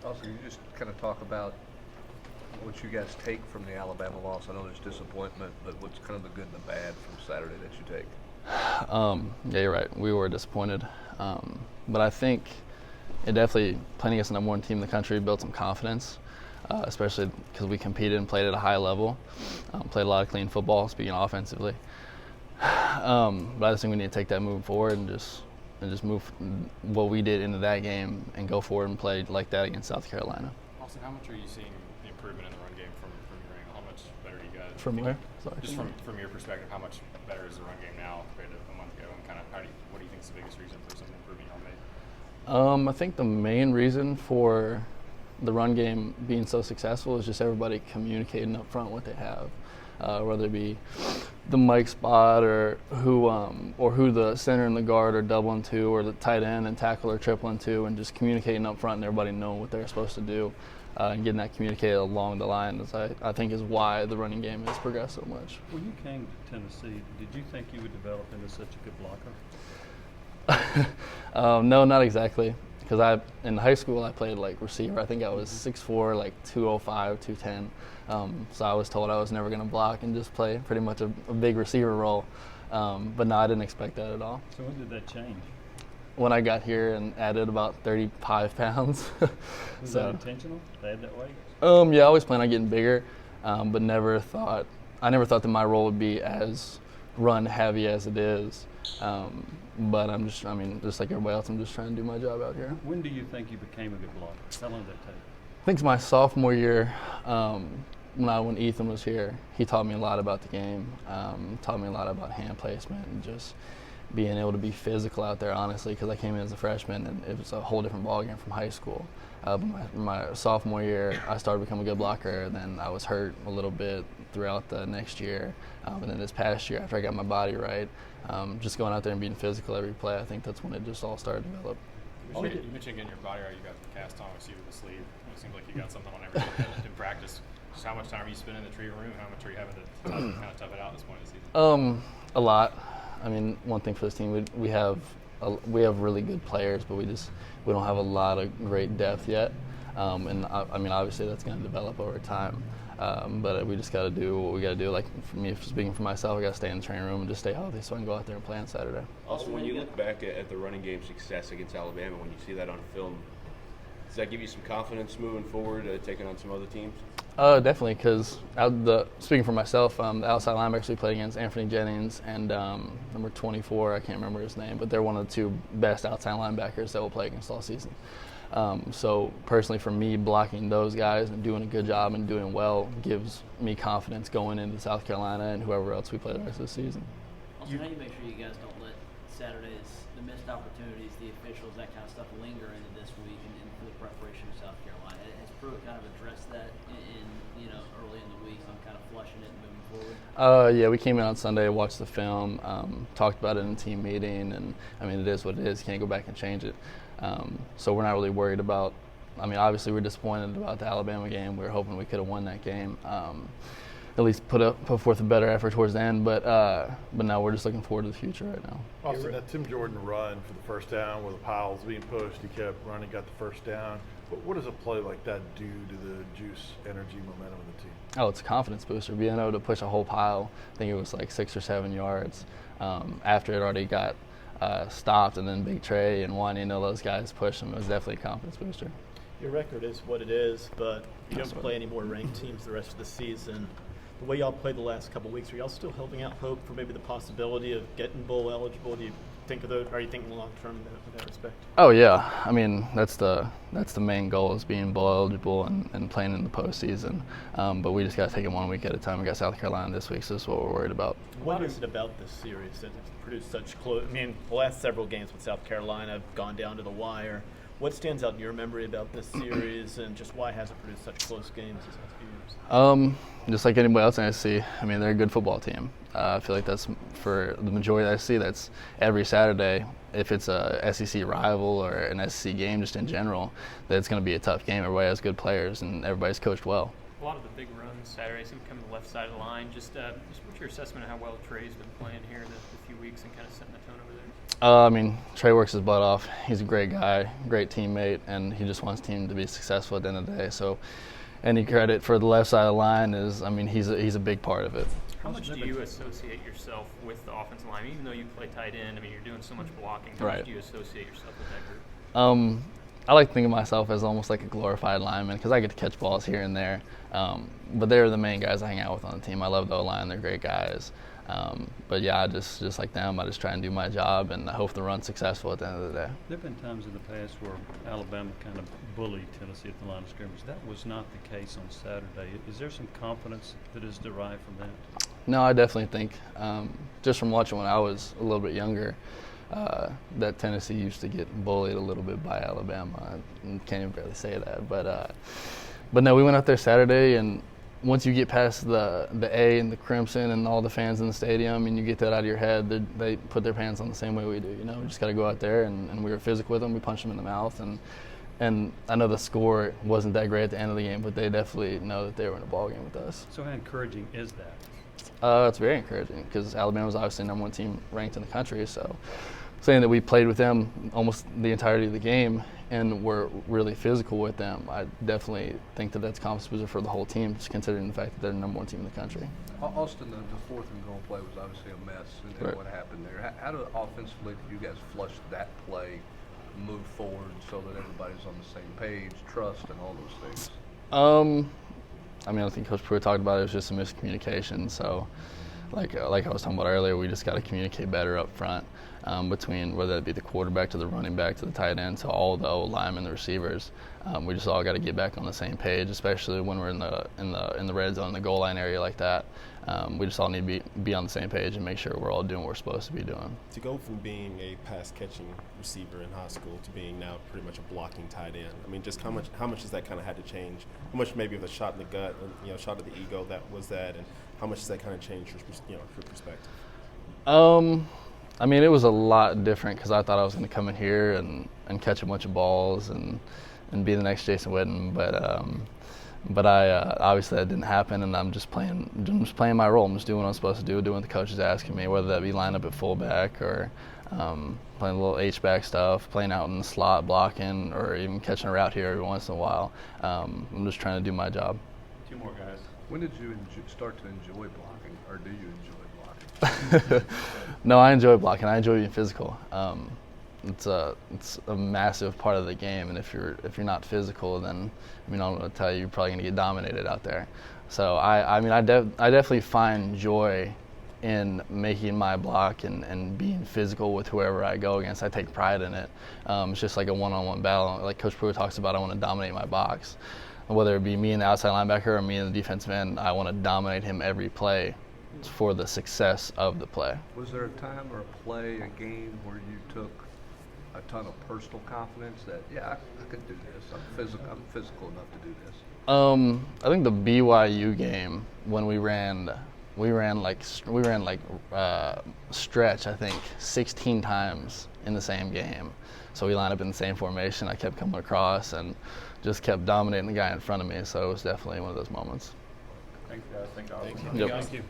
Also, can you just kind of talk about what you guys take from the Alabama loss? I know there's disappointment, but what's kind of the good and the bad from Saturday that you take? Yeah, you're right. We were disappointed. But I think it definitely, playing against the number one team in the country, built some confidence, especially because we competed and played at a high level, played a lot of clean football, speaking offensively. But I just think we need to take that moving forward and just move what we did into that game and go forward and play like that against South Carolina. Austin, how much are you seeing the improvement in the run game from your angle? How much better do you guys? From where? Sorry. Just from your perspective, how much better is the run game now compared to a month ago? And kind of what do you think is the biggest reason for some improvement y'all made? I think the main reason for the run game being so successful is just everybody communicating up front what they have, whether it be the Mike spot or who the center and the guard are doubling to, or the tight end and tackle are tripling to, and just communicating up front and everybody knowing what they're supposed to do, and getting that communicated along the line. I think is why the running game has progressed so much. When you came to Tennessee, did you think you would develop into such a good blocker? No, not exactly. Because in high school I played like receiver. I think I was 6'4", like 205, 210. So I was told I was never going to block and just play pretty much a big receiver role. But no, I didn't expect that at all. So when did that change? When I got here and added about 35 pounds. Was that intentional to add that weight? Yeah, I always planned on getting bigger, but never thought that my role would be as run heavy as it is. But just like everybody else, I'm just trying to do my job out here. When do you think you became a good blocker? How long did that take? I think it's my sophomore year, when Ethan was here. He taught me a lot about the game, taught me a lot about hand placement and just being able to be physical out there, honestly, because I came in as a freshman and it was a whole different ballgame from high school. But my sophomore year, I started to become a good blocker. Then I was hurt a little bit throughout the next year. And then this past year, after I got my body right, just going out there and being physical every play, I think that's when it just all started to develop. You mentioned getting your body right. You got the cast on, with you with the sleeve. It seems like you got something on everything in practice. Just how much time are you spending in the treatment room? How much are you having to kind of tough it out at this point of the season? A lot. One thing for this team, we have really good players, but we don't have a lot of great depth yet. Obviously that's going to develop over time. But we just got to do what we got to do. Like for me, speaking for myself, I got to stay in the training room and just stay healthy so I can go out there and play on Saturday. Also, when you look back at the running game success against Alabama, when you see that on film, does that give you some confidence moving forward, taking on some other teams? Definitely, because speaking for myself, the outside linebackers we played against, Anthony Jennings and number 24, I can't remember his name, but they're one of the two best outside linebackers that we'll play against all season. So personally, for me, blocking those guys and doing a good job and doing well gives me confidence going into South Carolina and whoever else we play the rest of the season. Also, how do you make sure you guys don't let Saturday's, the missed opportunities, the officials, that kind of stuff linger into this week and for the preparation of South Carolina? Has Pruitt kind of addressed that early in the week on kind of flushing it and moving forward? Yeah, we came in on Sunday, watched the film, talked about it in a team meeting, and it is what it is. You can't go back and change it. So we're not really worried about. Obviously we're disappointed about the Alabama game. We were hoping we could have won that game. At least put forth a better effort towards the end, but now we're just looking forward to the future right now. Also, that Tim Jordan run for the first down where the piles being pushed, he kept running, got the first down. But what does a play like that do to the juice, energy, momentum of the team? Oh, it's a confidence booster. Being able to push a whole pile, I think it was like 6 or 7 yards, after it already got stopped, and then Big Trey and Wanya, those guys pushed him. It was definitely a confidence booster. Your record is what it is, but you don't play any more ranked teams the rest of the season. The way y'all played the last couple of weeks, are y'all still holding out hope for maybe the possibility of getting bowl eligible? Do you think of those? Are you thinking long term in that respect? Oh yeah, that's the main goal, is being bowl eligible and playing in the postseason. But we just got to take it 1 week at a time. We got South Carolina this week, so that's what we're worried about. What is it about this series that has produced such close? The last several games with South Carolina have gone down to the wire. What stands out in your memory about this series, and just why has it produced such close games these last few years? Just like anybody else in SEC, they're a good football team. I feel like that's, for the majority I see, that's every Saturday. If it's a SEC rival or an SEC game, just in general, that it's going to be a tough game. Everybody has good players and everybody's coached well. A lot of the big runs Saturday seem to come to the left side of the line. Just what's your assessment of how well Trey's been playing here the few weeks and kind of setting the tone over there? I mean, Trey works his butt off. He's a great guy, great teammate, and he just wants his team to be successful at the end of the day. So any credit for the left side of the line is, I mean, he's a big part of it. How much do you associate yourself with the offensive line? Even though you play tight end, I mean, you're doing so much blocking. How much do you associate yourself with that group? I like to think of myself as almost like a glorified lineman because I get to catch balls here and there. But they're the main guys I hang out with on the team. I love the O-line. They're great guys. But yeah, I just like them, I just try and do my job, and I hope the run's successful at the end of the day. There have been times in the past where Alabama kind of bullied Tennessee at the line of scrimmage. That was not the case on Saturday. Is there some confidence that is derived from that? No, I definitely think, just from watching when I was a little bit younger, that Tennessee used to get bullied a little bit by Alabama. I can't even barely say that. But no, we went out there Saturday, and once you get past the A and the crimson and all the fans in the stadium and you get that out of your head, they put their pants on the same way we do. You know, we just got to go out there, and we were physical with them. We punched them in the mouth, and I know the score wasn't that great at the end of the game, but they definitely know that they were in a ball game with us. So how encouraging is that? It's very encouraging because Alabama was obviously the #1 team ranked in the country. So saying that we played with them almost the entirety of the game and we're really physical with them, I definitely think that that's confidence booster for the whole team, just considering the fact that they're the #1 team in the country. Austin, the 4th and goal play was obviously a mess, and Right. what happened there. How do offensively do you guys flush that play, move forward so that everybody's on the same page, trust, and all those things? I mean, I think Coach Pruitt talked about it was just a miscommunication. So, like I was talking about earlier, we just got to communicate better up front between whether it be the quarterback to the running back to the tight end to all the O-linemen, the receivers. We just all got to get back on the same page, especially when we're in the red zone, the goal line area like that. We just all need to be on the same page and make sure we're all doing what we're supposed to be doing. To go from being a pass-catching receiver in high school to being now pretty much a blocking tight end, I mean, just how much has that kind of had to change? How much maybe of a shot in the gut, shot of the ego that was that, and how much does that kind of change your perspective? I mean, it was a lot different because I thought I was going to come in here and catch a bunch of balls and be the next Jason Witten, but I obviously that didn't happen, and I'm just playing my role. I'm just doing what I'm supposed to do, doing what the coach is asking me, whether that be line up at fullback or playing a little H-back stuff, playing out in the slot, blocking, or even catching a route here every once in a while. I'm just trying to do my job. 2 more guys. When did you start to enjoy blocking, or do you enjoy blocking? No, I enjoy blocking. I enjoy being physical. It's a massive part of the game, and if you're not physical, then I mean, I'm gonna tell you, you're probably gonna get dominated out there. So I definitely find joy in making my block and being physical with whoever I go against. I take pride in it. It's just like a one-on-one battle. Like Coach Pruitt talks about, I want to dominate my box. Whether it be me and the outside linebacker or me and the defensive end, I want to dominate him every play for the success of the play. Was there a time or a play, a game where you took a ton of personal confidence that, yeah, I could do this. I'm physical enough to do this? I think the BYU game when we ran stretch, I think 16 times in the same game. So we lined up in the same formation. I kept coming across and just kept dominating the guy in front of me. So it was definitely one of those moments. Thanks, guys. Yep. Thank you.